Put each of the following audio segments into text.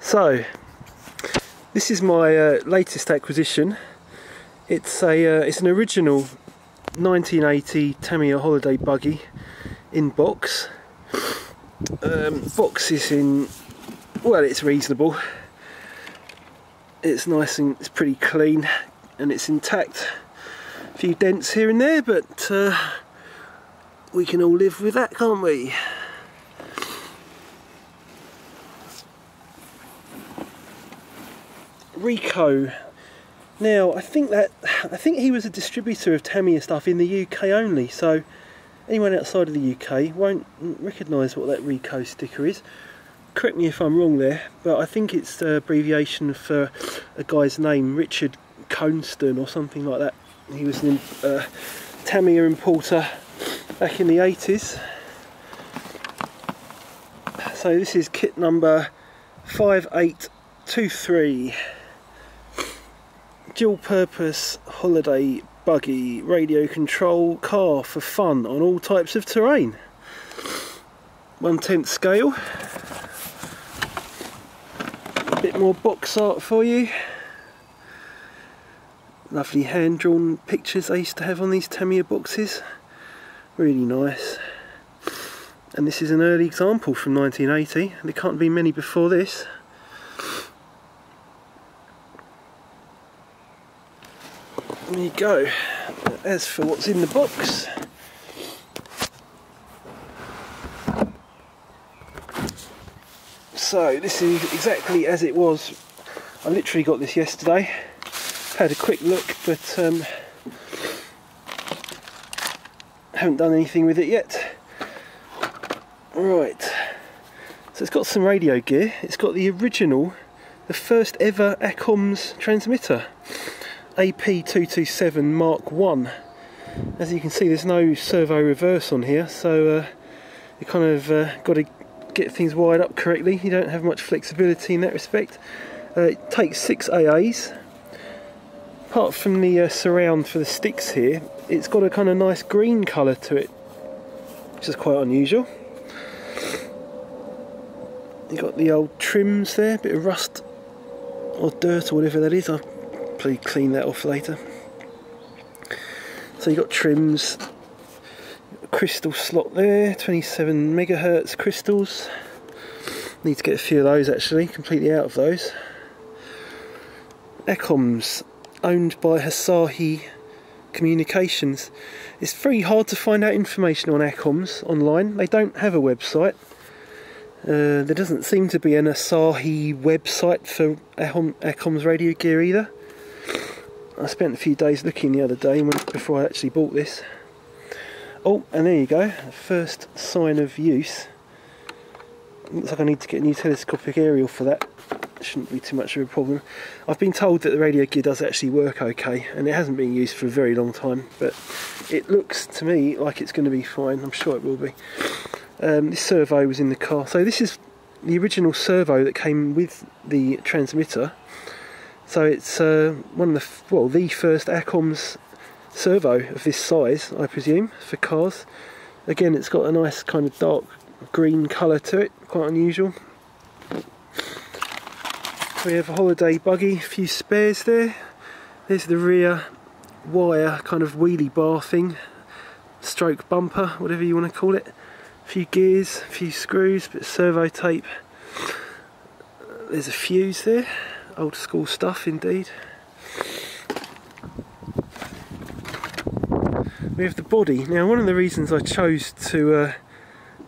So, this is my latest acquisition. It's an original 1980 Tamiya Holiday Buggy in box. Box is in, well, it's reasonable. It's nice and it's pretty clean and it's intact. A few dents here and there, but we can all live with that, can't we? Rico. Now I think he was a distributor of Tamiya stuff in the UK only, so anyone outside of the UK won't recognise what that Rico sticker is. Correct me if I'm wrong there, but I think it's the abbreviation for a guy's name, Richard Conston or something like that. He was an Tamiya importer back in the 80s. So this is kit number 5823. Dual purpose holiday buggy, radio control car for fun on all types of terrain. 1/10 scale. A bit more box art for you. Lovely hand drawn pictures I used to have on these Tamiya boxes. Really nice. And this is an early example from 1980. There can't be many before this. There you go. As for what's in the box, so this is exactly as it was. I literally got this yesterday. Had a quick look, but haven't done anything with it yet. Right. So it's got some radio gear. It's got the original, the first ever ACOMS transmitter. AP227 Mark 1. As you can see, there's no servo reverse on here, so you kind of got to get things wired up correctly. You don't have much flexibility in that respect. It takes 6 AAs. Apart from the surround for the sticks here, it's got a kind of nice green colour to it, which is quite unusual. You've got the old trims there, a bit of rust or dirt or whatever that is. I'll probably clean that off later. So you've got trims, a crystal slot there, 27 megahertz crystals. Need to get a few of those actually, completely out of those. ACOMS, owned by Asahi Communications. It's very hard to find out information on ACOMS online. They don't have a website. There doesn't seem to be an Asahi website for ACOMS radio gear either. I spent a few days looking the other day before I actually bought this. Oh, and there you go, first sign of use. Looks like I need to get a new telescopic aerial for that. Shouldn't be too much of a problem. I've been told that the radio gear does actually work okay, and it hasn't been used for a very long time, but it looks to me like it's going to be fine. I'm sure it will be. This servo was in the car, so this is the original servo that came with the transmitter. So it's one of the first ACOMS servo of this size, I presume, for cars. Again, it's got a nice kind of dark green colour to it, quite unusual. We have a holiday buggy, a few spares there. There's the rear wire kind of wheelie bar thing, stroke bumper, whatever you want to call it. A few gears, a few screws, bit of servo tape. There's a fuse there. Old school stuff indeed. We have the body. Now, one of the reasons I chose to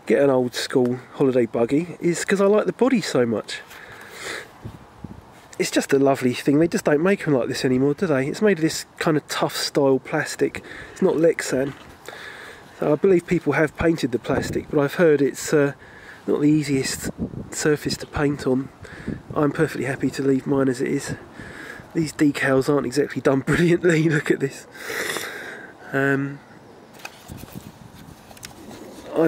get an old school holiday buggy is because I like the body so much. It's just a lovely thing. They just don't make them like this anymore, do they? It's made of this kind of tough style plastic. It's not Lexan. So I believe people have painted the plastic, but I've heard it's not the easiest surface to paint on. I'm perfectly happy to leave mine as it is. These decals aren't exactly done brilliantly. Look at this. I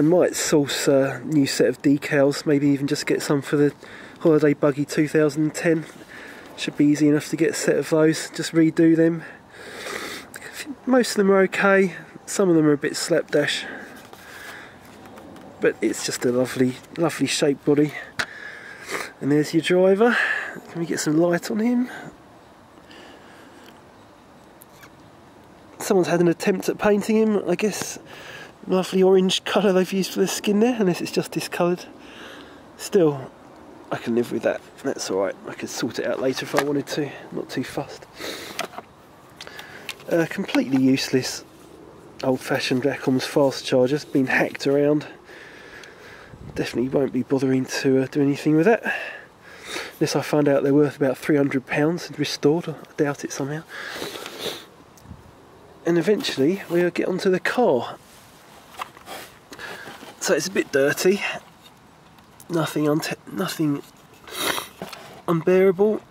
might source a new set of decals, maybe even just get some for the Holiday Buggy 2010. Should be easy enough to get a set of those, just redo them. Most of them are okay, some of them are a bit slapdash, but it's just a lovely shaped body. And there's your driver. Can we get some light on him? Someone's had an attempt at painting him. I guess lovely orange colour they've used for the skin there, unless it's just discoloured. Still, I can live with that. That's alright. I could sort it out later if I wanted to. Not too fussed. Completely useless old-fashioned Acom's fast charger's been hacked around. Definitely won't be bothering to do anything with that. Unless I find out they're worth about £300 and restored. I doubt it somehow. And eventually we'll get onto the car. So it's a bit dirty. Nothing unbearable.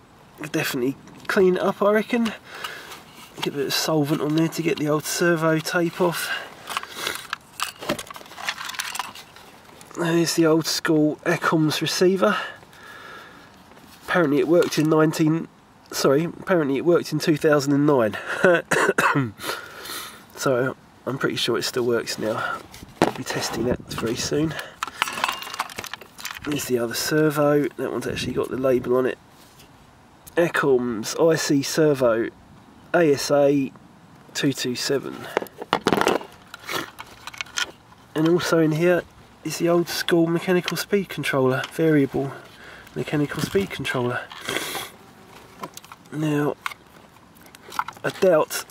Definitely clean it up, I reckon. Get a bit of solvent on there to get the old servo tape off. There's the old school Acom's receiver. Apparently it worked in 2009. So I'm pretty sure it still works now. I'll be testing that very soon. There's the other servo. That one's actually got the label on it. Acom's IC servo ASA 227. And also in here is the old school mechanical speed controller, variable mechanical speed controller. Now, I doubt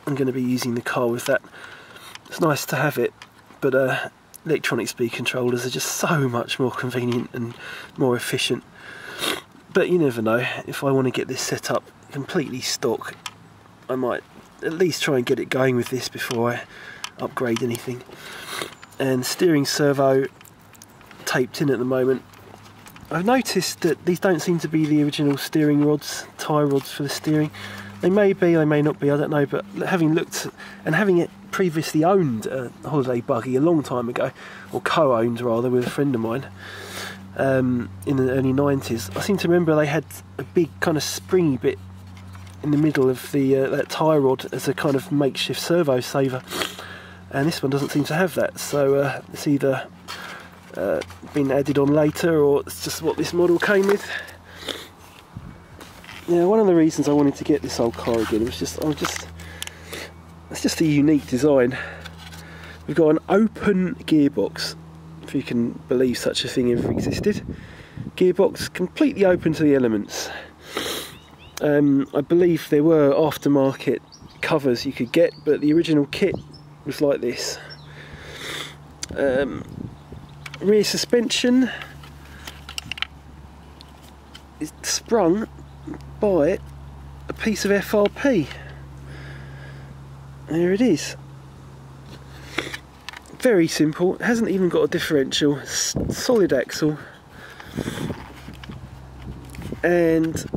I'm going to be using the car with that. It's nice to have it, but electronic speed controllers are just so much more convenient and more efficient. But you never know, if I want to get this set up completely stock, I might at least try and get it going with this before I upgrade anything. And steering servo taped in at the moment. I've noticed that these don't seem to be the original steering rods, tie rods for the steering. They may be, they may not be, I don't know, but having looked and having it previously owned a holiday buggy a long time ago, or co-owned rather, with a friend of mine in the early 90s, I seem to remember they had a big kind of springy bit in the middle of the that tie rod as a kind of makeshift servo saver, and this one doesn't seem to have that, so it's either been added on later or it's just what this model came with. Now, one of the reasons I wanted to get this old car again was it's just a unique design. We've got an open gearbox, if you can believe such a thing ever existed. Gearbox completely open to the elements. I believe there were aftermarket covers you could get, but the original kit was like this. Rear suspension is sprung by a piece of FRP. There it is. Very simple. It hasn't even got a differential. Solid axle. And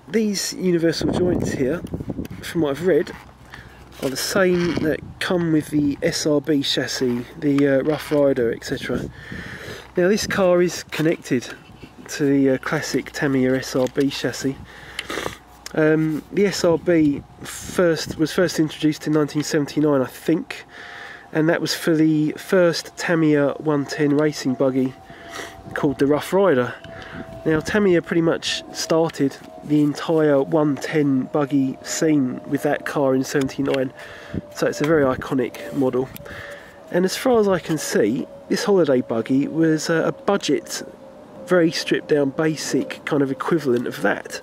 these universal joints here, from what I've read, are the same that come with the SRB chassis, the Rough Rider, etc. Now this car is connected to the classic Tamiya SRB chassis. The SRB was first introduced in 1979, I think, and that was for the first Tamiya 110 racing buggy called the Rough Rider. Now Tamiya pretty much started the entire 110 buggy scene with that car in 79, so it's a very iconic model. And as far as I can see, this holiday buggy was a budget, very stripped down basic kind of equivalent of that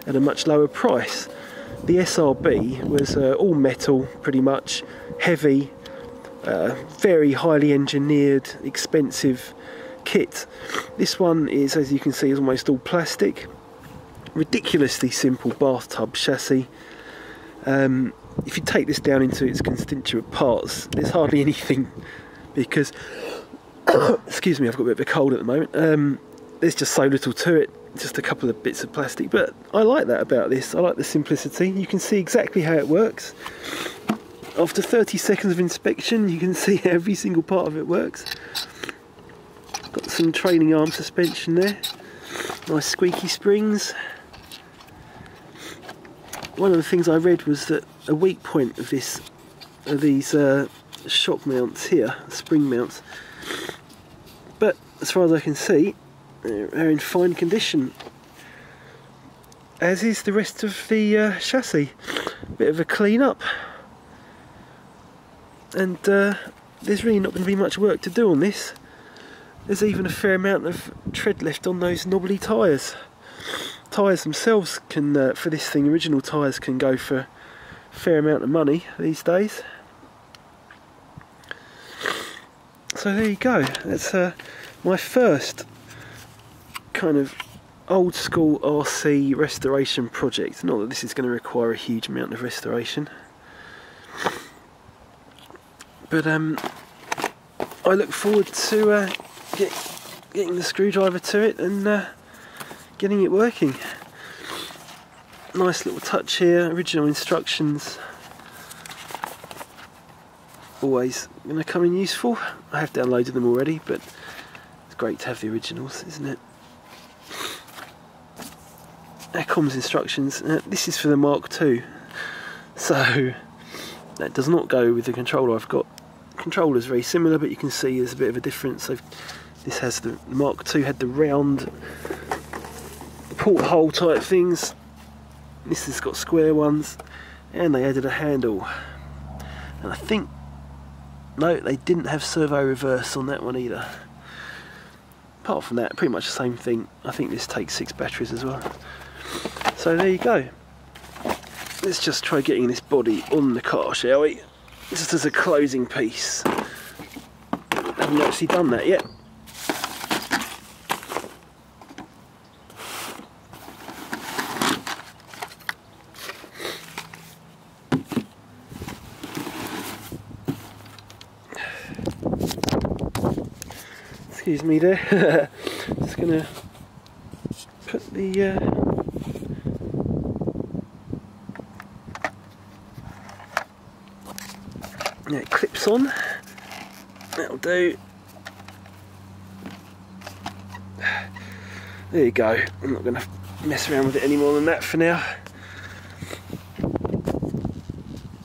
at a much lower price. The SRB was all metal pretty much, heavy, very highly engineered, expensive kit. This one is, as you can see, is almost all plastic. Ridiculously simple bathtub chassis. If you take this down into its constituent parts, there's hardly anything, because excuse me, I've got a bit of a cold at the moment. There's just so little to it, just a couple of bits of plastic, but I like that about this. I like the simplicity. You can see exactly how it works. After 30 seconds of inspection, you can see every single part of it works. Got some trailing arm suspension there, nice squeaky springs. One of the things I read was that a weak point of this are these shock mounts here, spring mounts. But as far as I can see, They're in fine condition, as is the rest of the chassis. Bit of a clean up, and there's really not going to be much work to do on this. There's even a fair amount of tread left on those knobbly tyres. Tyres themselves can, for this thing, original tyres can go for a fair amount of money these days. So there you go, that's my first kind of old school RC restoration project. Not that this is going to require a huge amount of restoration, but I look forward to getting the screwdriver to it and getting it working. Nice little touch here, original instructions. Always going to come in useful. I have downloaded them already, but it's great to have the originals, isn't it? Comms instructions. This is for the Mark II, so that does not go with the controller I've got. The controller's very similar, but you can see there's a bit of a difference. So this has the Mark II had the round porthole type things. This has got square ones, and they added a handle. And I think, no, they didn't have servo reverse on that one either. Apart from that, pretty much the same thing. I think this takes 6 batteries as well. So there you go. Let's just try getting this body on the car, shall we? Just as a closing piece. Haven't actually done that yet. Excuse me there. Just gonna put the yeah, it clips on. That'll do. There you go. I'm not gonna mess around with it any more than that for now.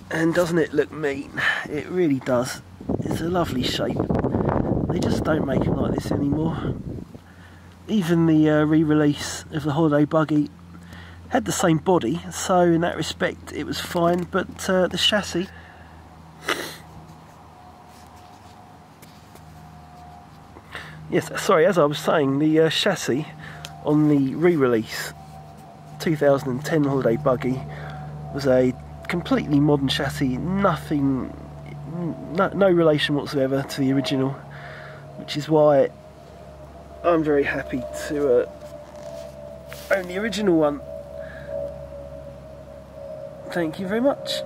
And doesn't it look mean? It really does. It's a lovely shape. They just don't make them like this anymore. Even the re-release of the Holiday Buggy had the same body, so in that respect it was fine, but the chassis, yes, sorry, as I was saying, the chassis on the re-release 2010 Holiday Buggy was a completely modern chassis, nothing, no relation whatsoever to the original, which is why I'm very happy to own the original one. Thank you very much.